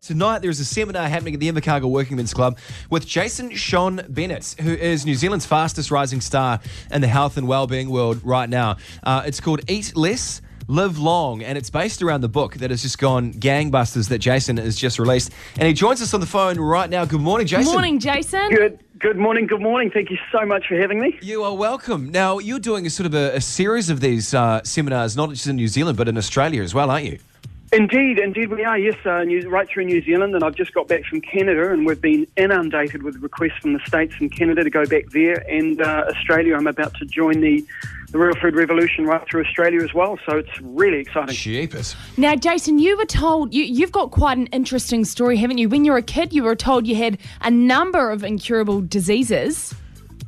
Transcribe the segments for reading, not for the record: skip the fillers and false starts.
Tonight, there is a seminar happening at the Invercargill Workingmen's Club with Jason Sean Bennett, who is New Zealand's fastest rising star in the health and wellbeing world right now. It's called Eat Less, Live Long, and it's based around the book that has just gone gangbusters that Jason has just released. And he joins us on the phone right now. Good morning, Jason. Good morning, Jason. Good morning. Thank you so much for having me. You are welcome. Now, you're doing a sort of a series of these seminars, not just in New Zealand, but in Australia as well, aren't you? Indeed we are, yes, right through New Zealand, and I've just got back from Canada, and we've been inundated with requests from the States and Canada to go back there, and Australia. I'm about to join the Real Food Revolution right through Australia as well, so it's really exciting. Jeepers. Now, Jason, you were told, you've got quite an interesting story, haven't you? When you were a kid, you were told you had a number of incurable diseases.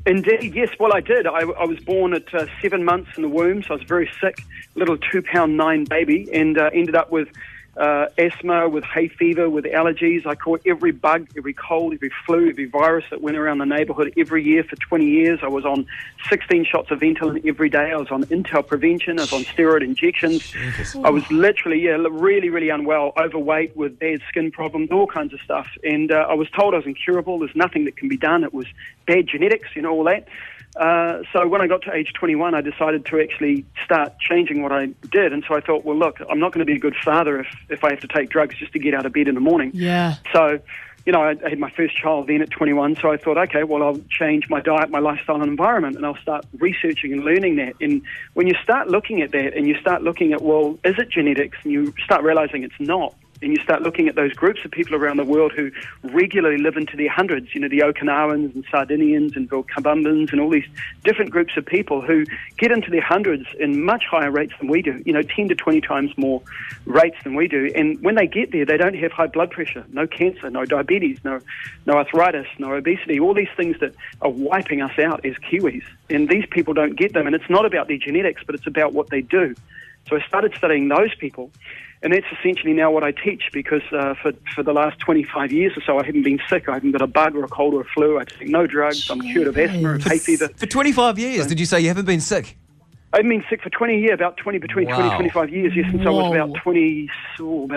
Indeed, yes. Well, I did. I was born at 7 months in the womb, so I was very sick, little 2'9" baby, and ended up with asthma, with hay fever, with allergies. I caught every bug, every cold, every flu, every virus that went around the neighbourhood every year for 20 years. I was on 16 shots of Ventolin every day. I was on Intel prevention. I was on steroid injections. Jeepers. I was literally, really, really unwell, overweight, with bad skin problems, all kinds of stuff. And I was told I was incurable. There's nothing that can be done. It was bad genetics, all that. So when I got to age 21, I decided to actually start changing what I did. And so I thought, well, look, I'm not going to be a good father if I have to take drugs just to get out of bed in the morning. Yeah. So, I had my first child then at 21. So I thought, okay, well, I'll change my diet, my lifestyle and environment, and I'll start researching and learning that. And when you start looking at that and you start looking at, well, is it genetics? And you start realizing it's not. And you start looking at those groups of people around the world who regularly live into their hundreds, the Okinawans and Sardinians and Vilcabumbans and all these different groups of people who get into their hundreds in much higher rates than we do, 10 to 20 times more rates than we do. And when they get there, they don't have high blood pressure, no cancer, no diabetes, no arthritis, no obesity, all these things that are wiping us out as Kiwis. And these people don't get them. And it's not about their genetics, but it's about what they do. So I started studying those people. And that's essentially now what I teach, because for the last 25 years or so, I haven't been sick. I haven't got a bug or a cold or a flu. I take no drugs. I'm cured of asthma and hay fever. For 25 years, did you say you haven't been sick? I haven't been sic for 20 years, between 20 and 25 years, yes, since I was about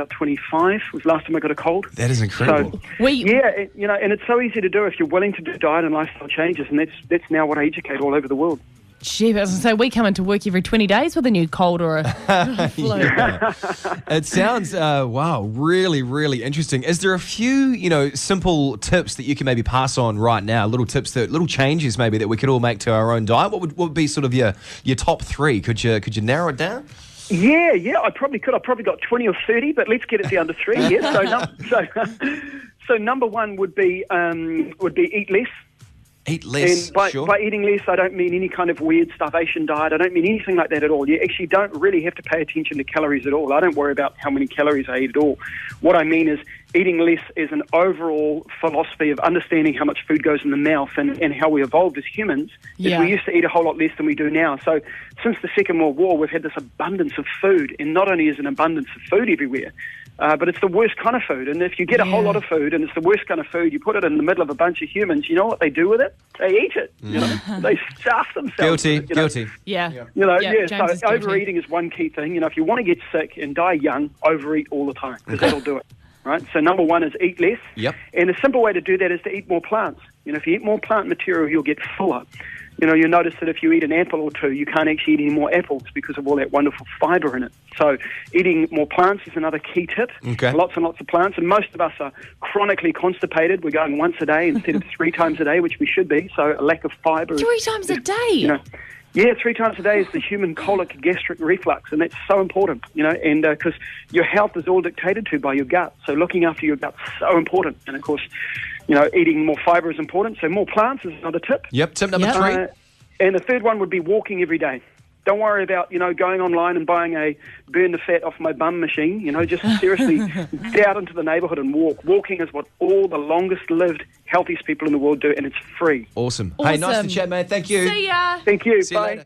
25 was the last time I got a cold. That is incredible. So, and it's so easy to do if you're willing to do diet and lifestyle changes, and that's now what I educate all over the world. Gee, I was going to say, we come into work every 20 days with a new cold or a flu. Yeah. It sounds, really, really interesting. Is there a few, simple tips that you can maybe pass on right now, little changes maybe that we could all make to our own diet? What would be sort of your top three? Could you narrow it down? Yeah, I probably could. I've probably got 20 or 30, but let's get it down to three. Yeah. So number one would be eat less. Eat less, and by eating less, I don't mean any kind of weird starvation diet. I don't mean anything like that at all. You actually don't really have to pay attention to calories at all. I don't worry about how many calories I eat at all. What I mean is eating less is an overall philosophy of understanding how much food goes in the mouth and how we evolved as humans. Yeah. We used to eat a whole lot less than we do now. So since the Second World War, we've had this abundance of food. And not only is it an abundance of food everywhere, but it's the worst kind of food. And if you get a whole lot of food and it's the worst kind of food, you put it in the middle of a bunch of humans, you know what they do with it? They eat it. They stuff themselves. Guilty. Yeah. So overeating is one key thing. If you want to get sick and die young, overeat all the time, because that'll do it. Right? So number one is eat less. Yep. And a simple way to do that is to eat more plants. If you eat more plant material, you'll get fuller. You'll notice that if you eat an apple or two, you can't actually eat any more apples because of all that wonderful fibre in it. So eating more plants is another key tip. Okay. Lots and lots of plants. And most of us are chronically constipated. We're going once a day instead of 3 times a day, which we should be. So a lack of fibre. 3 times a day? Yeah, 3 times a day is the human colic gastric reflux, and that's so important, and because your health is all dictated to by your gut. So looking after your gut is so important. And, of course, eating more fibre is important. So more plants is another tip. Yep, tip number 3. And the third one would be walking every day. Don't worry about, going online and buying a burn the fat off my bum machine. Just seriously get out into the neighbourhood and walk. Walking is what all the longest lived, healthiest people in the world do, and it's free. Awesome. Hey, nice to chat, man. Thank you. See ya. Thank you. See you Bye. Later.